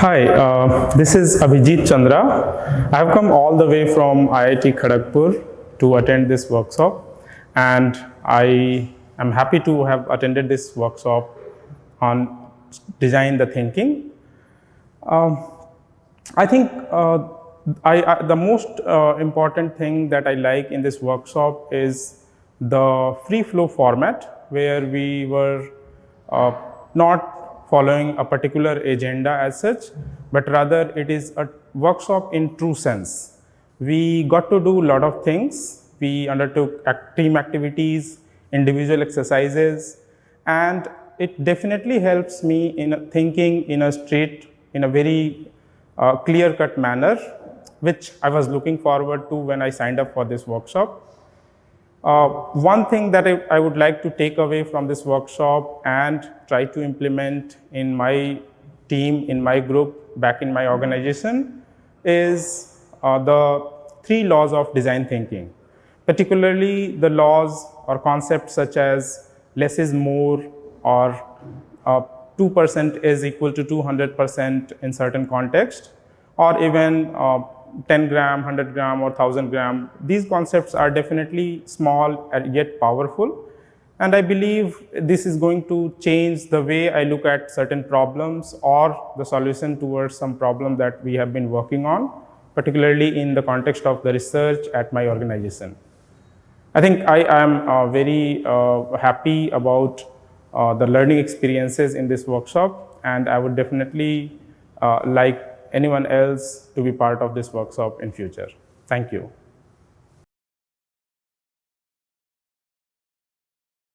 Hi, this is Abhijeet Chandra. I have come all the way from IIT Kharagpur to attend this workshop, and I am happy to have attended this workshop on design the thinking. Um, I think the most important thing that I like in this workshop is the free flow format, where we were not following a particular agenda as such, but rather it is a workshop in true sense. We got to do a lot of things. We undertook team activities, individual exercises, and it definitely helps me in thinking in a very clear-cut manner, which I was looking forward to when I signed up for this workshop. One thing that I would like to take away from this workshop and try to implement in my team, in my group, back in my organization is the 3 laws of design thinking, particularly the laws or concepts such as less is more, or 2% is equal to 200% in certain context, or even 10 gram, 100 gram or 1000 gram. These concepts are definitely small and yet powerful. And I believe this is going to change the way I look at certain problems or the solution towards some problem that we have been working on, particularly in the context of the research at my organization. I think I am very happy about the learning experiences in this workshop, and I would definitely like anyone else to be part of this workshop in future. Thank you.